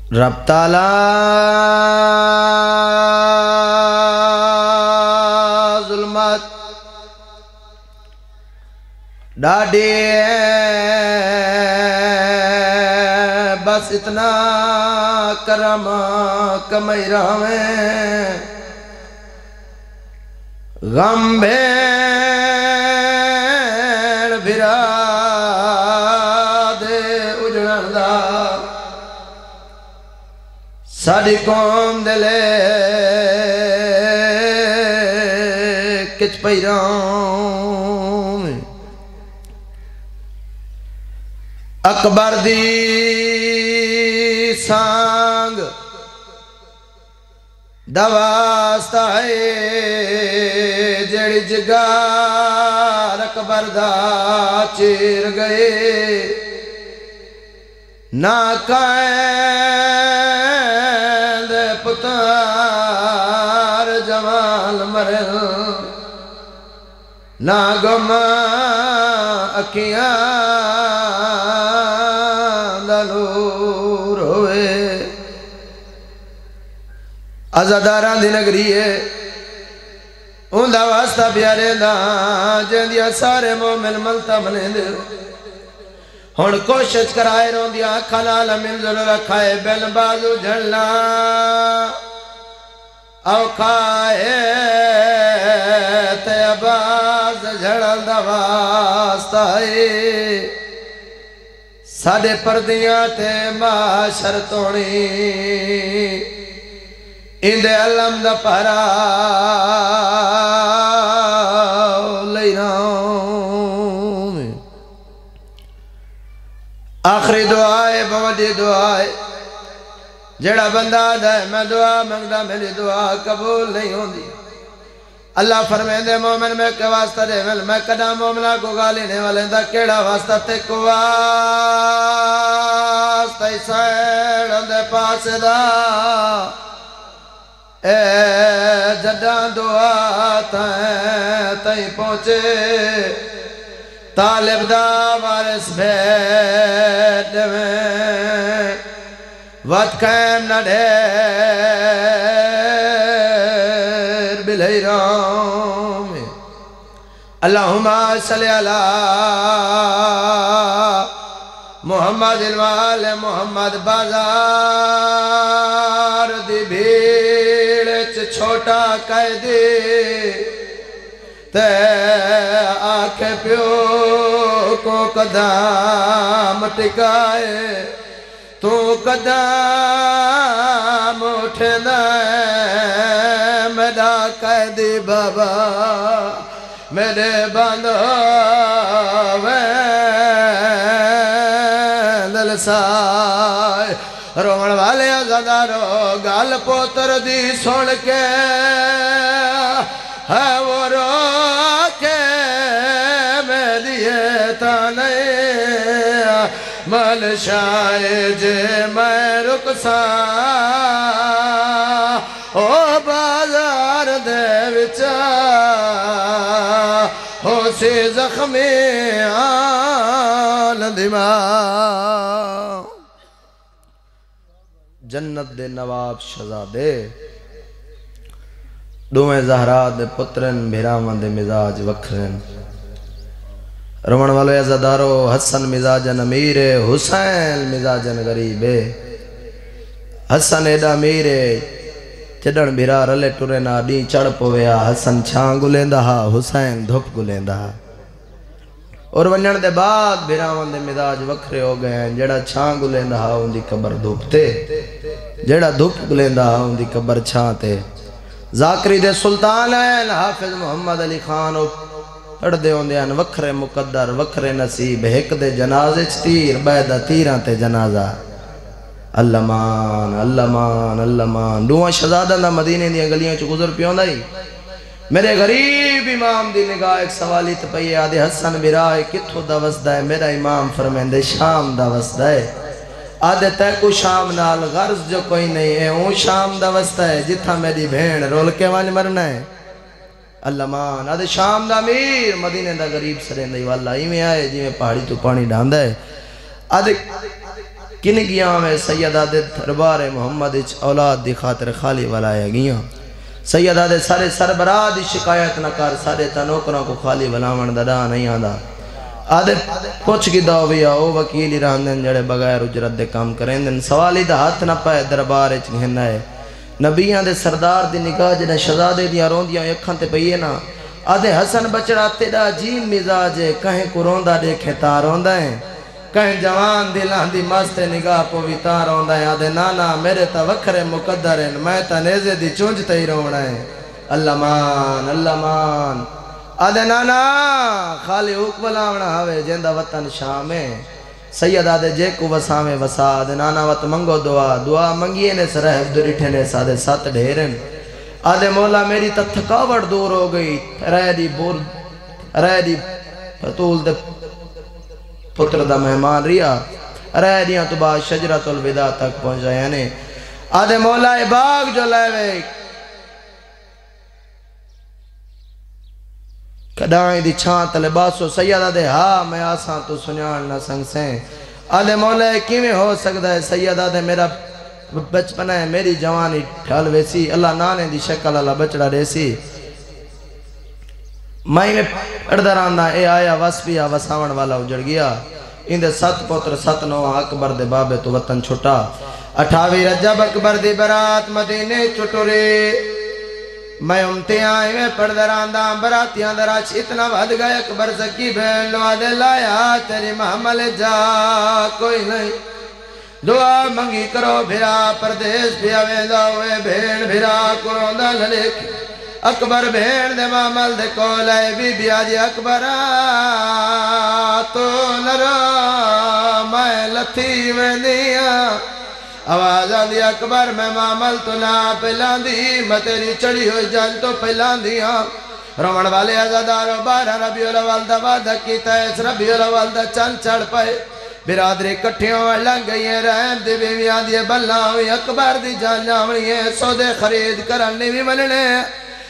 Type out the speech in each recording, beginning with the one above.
رب تعالی ظلمت ڈاڈی بس اتنا کرم کمائی رہویں غم بھیڑ بھرا دے اجڑن دا ساڑی قوم دلے کچھ پیروں اکبر دی سانگ دواستا ہے جڑی جگار اکبر دا چیر گئے نا قائد پتار جمال مرل نا گم اکیاں دلور ہوئے عزاداران دی نگری ہے ان دا واسطہ پیارے دا جندیا سارے مومن ملتا منے دے ہون کوشش کرائے رون دیا کھنال منزل رکھائے بین بازو جھلنا او کھائے تے باز جھڑل دا واسطہ ہے ساڑے پردیاں تے معاشر توڑی اندے علم دا پہرا لئی راؤں آخری دعائے بودی دعائے جڑا بندہ دائے میں دعا منگدہ میری دعا قبول نہیں ہوندی اللہ فرمائے دے مومن میں کے واسطہ دے میں کدا مومنہ کو گالینے والے دا کیڑا واسطہ تے کو واسطہ سیڑ دے پاس دا اے جدان دعا تائیں پہنچے طالب دا وارث بھیٹ میں وقت قیم نہ ڈھیر بلہی رام اللہم صلی علی محمد الوال محمد بازار دی بھیڑ چھوٹا قیدی تے آنکھ پیو کو قدام ٹکائے تو قدام اٹھنا میرا قیدی بابا میرے بندو دل سائے رومن والے عزادارو گال پوتر دی سن کے ہے وہ رو کے میں لیے تانے مل شاید میں رکساں او بازار دے وچا ہو سی زخمی آن دماغ جنت دے نواب شہزادے دوئیں زہرا دے پترن بھیراوان دے مزاج وکھرن رمن والے عزادارو حسن مزاجن امیر حسین مزاجن غریب حسن ایڈا امیر چڑن بھیرا رلے ٹورے نا ڈی چڑ پویا حسن چھان گلیندہ ہا حسین دھپ گلیندہ ہا اور ونجن دے بعد بھیراوان دے مزاج وکھرے ہو گئے ہیں جڑا چھان گلیندہ ہا ان دی قبر دھپتے جڑا دھپ گلیندہ ہا ان دی قبر چھانتے ذاکری دے سلطان ہیں حافظ محمد علی خان پڑھ دے ہوندے ہیں وکھرے مقدر وکھرے نصیب ایک دے جنازے تیر بیدہ تیران تے جنازہ اللہ مان اللہ مان اللہ مان دوہاں شہزادہ دا مدینے دیا گلیاں چو گزر پیوں دائی میرے غریب امام دی نگاہ ایک سوالی تپئی آدھے حسن برائے کتھو دا وسدہ ہے میرا امام فرمیندے شام دا وسدہ ہے آدھے تے کو شام نال غرض جو کوئی نہیں ہے اون شام دا وسدہ ہے جتھا میری بھین رول کے وانج مرنا ہے اللہ مان آدھے شام دا امیر مدینے دا غریب سرین دائی واللہ ہی میں آئے جی میں پہاڑی تو پانی ڈاندہ ہے آدھے کن گیاں میں سیدہ دے دربار محمد اچ اولاد دی خاطر خالی ولایا گیاں سیدہ دے سارے سربراہ دی شکایت نہ کر سارے تنوکروں کو خالی ولاون دا نہیں آدھا آدھے پوچھ کی دعوی آؤ وکیلی رہندن جڑے بغیر اجرت دے کام کریں دن سوالی دا ہاتھ نہ پائے دربار اچ گھننا ہے نبیان دے سردار دی نگاہ جنہیں شہزادے دیاں روندیاں اکھاں تے پئیے نا آدھے حسن بچڑا تیڑا جیم مزاج ہے کہیں کو روندہ دیکھے تا روندہ ہیں کہیں جوان دلان دی مست نگاہ پوی تا روندہ ہیں آدھے نانا میرے تا وکھرے مقدر ہیں میں تا نیزے دی چونج تے ہی رونا ہے اللہ مان آدھے نانا خالی اوک بلاونا ہوئے جندہ وطن شام ہے سید آدھے جے کو وسامے وسا آدھے نانا وط منگو دعا منگیے نے سرحب دریٹھے نے سادھے سات ڈھیرن آدھے مولا میری تا تھکاوٹ دور ہو گئی رہ دی فتول دے پتر دا مہمان ریا رہ دیاں تو بعد شجرت الوداع تک پہنچا یعنی آدھے مولا باغ جو لے کڑائیں دی چھانت لباسو سید آدھے ہاں میں آسان تو سنیان نہ سنگ سیں آدھے مولا کیویں ہو سکتا ہے سید آدھے میرا بچپن ہے میری جوانی ٹھال ویسی اللہ نانے دی شکل اللہ بچڑا ریسی مائی میں پردران دا اے آیا وسپیا وساون والا اجڑ گیا ان دے 7 پتر 7 نوہ اکبر دے بابے تو وطن چھوٹا 28 رجب اکبر دی برات مدینے چھٹورے میں امتے آئے میں پردران دا براتیاں دراچ اتنا ود گئے اکبر سکی بین نواد لایا تیری محمل جا کوئی نہیں دعا منگی کرو بھرا پردیس پیا ویندہ ہوئے بین بھرا کروندہ للیک اکبر بین دے محمل دے کولائے بی بیا جی اکبر تو نرا میں لتھی ویندیاں آواز آدھی اکبر میں معامل تو نہ پہلان دی میں تیری چڑی ہوئی جان تو پہلان دیاں رومن والے ازادارو 12 ربیع الاول دا وعدہ کیتا ہے اس ربیع الاول دا چند چڑھ پائے برادری کٹھیوں میں لنگ گئی ہیں رحم دی بیویاں دی بلنا ہوئی اکبر دی جان جامنی ہے سودے خرید کرنی بھی ملنے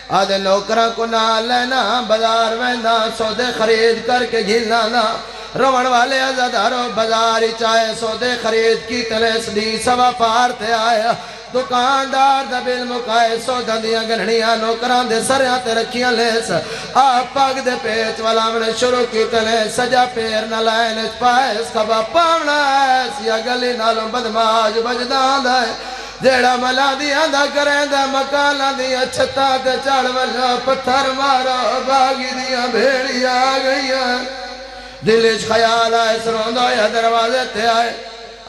آدھے نوکران کو نہ لینا بازار ویندہ سودے خرید کر کے گھلنا نا رومن والے ازادارو بازاری چاہے سودے خرید کی تلیس دی سوا پارتے آیا دکاندار دا بل مکائے سودا دیاں گنڑیاں نوکران دے سریاں تے رکھیاں لیس آپ پاک دے پیچ والا میں نے شروع کی تلیس سجا پیر نہ لائن اچ پائس خبا پاونا ایس یا گلی نالوں بدماج بجدان دائے جیڑا ملا دیاں دا کریں دا مکانا دیاں چھتا تے چاڑ والا پتھر مارا باغی دیاں بھیڑی آگئیاں دلش خیال آئے سروندہ یا دروازے تے آئے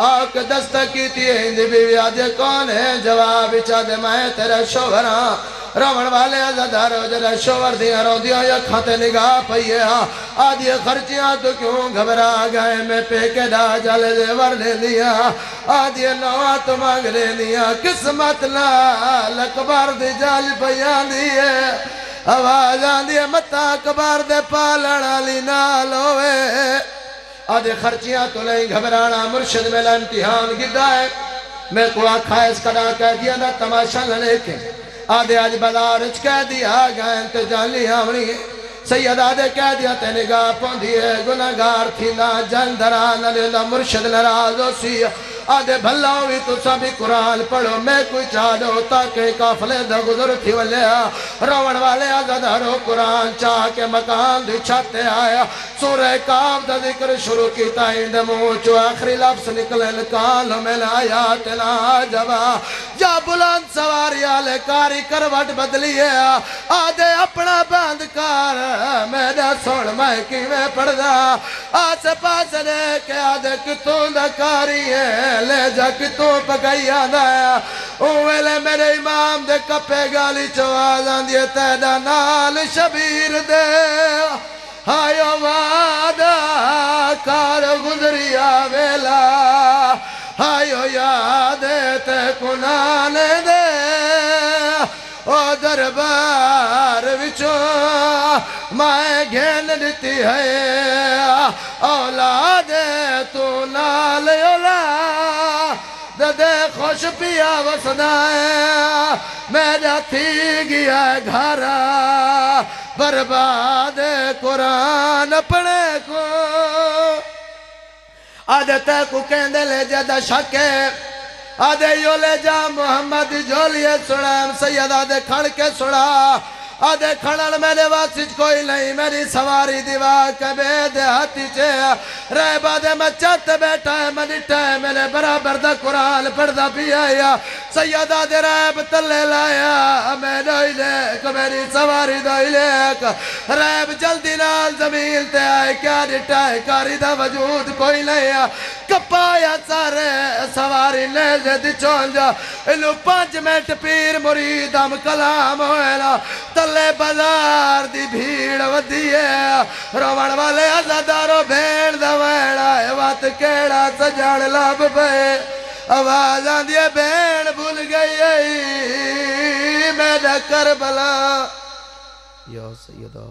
آکھ دستک کی تھی ہندی بیوی آدھے کون ہے جواب اچھا دے میں تیرے شوہراں رومن والے ازادارو جرے شوہر دیاں رو دیاں یا کھاتے نگاہ پئیے آدھی خرچیاں تو کیوں گھبرا گئے میں پیکے دا جالے دے ورنے دیا آدھی نوہ تو مانگ لے دیا قسمت لال اکبر دی جال پئیان دیئے آواز آندھی متا اکبر دے پالنا لی نال ہوئے آدھے خرچیاں تو لیں گھبرانا مرشد میں امتحان گدہ ہے میں کو آکھا اس کڑا کہہ دیا نا تماشا نہ لیکن آدھے آج بازارچ کہہ دیا گئے تو جان لی آمنی سید آدھے کہہ دیا تے نگاہ پوندھی ہے گناہگار تھی نا جان درانا لینا مرشد نراز ہو سی آدھے بھلا ہوئی تو سبھی قرآن پڑھو میں کوئی چاہ دو تاکہ کافلے دا گزر تھی والیا روان والے آزادارو قرآن چاہ کے مکان دی چھتے آیا سورہ کاف دا ذکر شروع کی تائند موچو آخری لفظ نکلے لکان میں آیات نا جبا جا بلند سواری آلے کاری کروٹ بدلیے آدھے اپنا بند کار میرا سوڑ میں کی میں پڑھ دا آس پاس لے کے آدھے کتوں دا کاری ہے لے جا کتوں پکائی آدھایا اوہلے میرے امام دے کپے گالی چوازان دیے تیڑا نال شبیر دے ہائیو وعدہ کار گزری آویلا ہائیو یادے تے کنانے دے او دربار وچو مائے گھین دیتی ہے اولاد تو نال اولاد دے خوش پیا وسدائے میرا تھی گیا گھارا برباد قرآن پڑھے کو آدھے تے کو کہندے لے جدہ شکے آدھے یو لے جا محمد جو لیے سڑام سید آدھے کھڑ کے سڑا آدھے کھڑن میرے واسج کوئی نہیں میری سواری دیوار کبے دے ہاتھی چے رہ بادے میں چاہتے بیٹھا ہے میں نٹھا ہے میرے برابر دا قرآن پڑھدا بھی آیا سید آدھے ریب تلے لایا میں دوئی لیک میری سواری دوئی لیک ریب جلدی نال زمین تے آئے کیا نٹھا ہے کاری دا وجود کوئی نہیں کپایا سارے سواری لے جے دی چون جا انہوں 5 منٹ پیر مرید ہم کلام ہوئے تلے بازار دی بھیڑ ودیے روان والے عزادارو بھیڑ دویڑا وات کیڑا سجاڑ لاب بے آواز آن دیے بھیڑ بھول گئی میرا کربلا یا سیدہ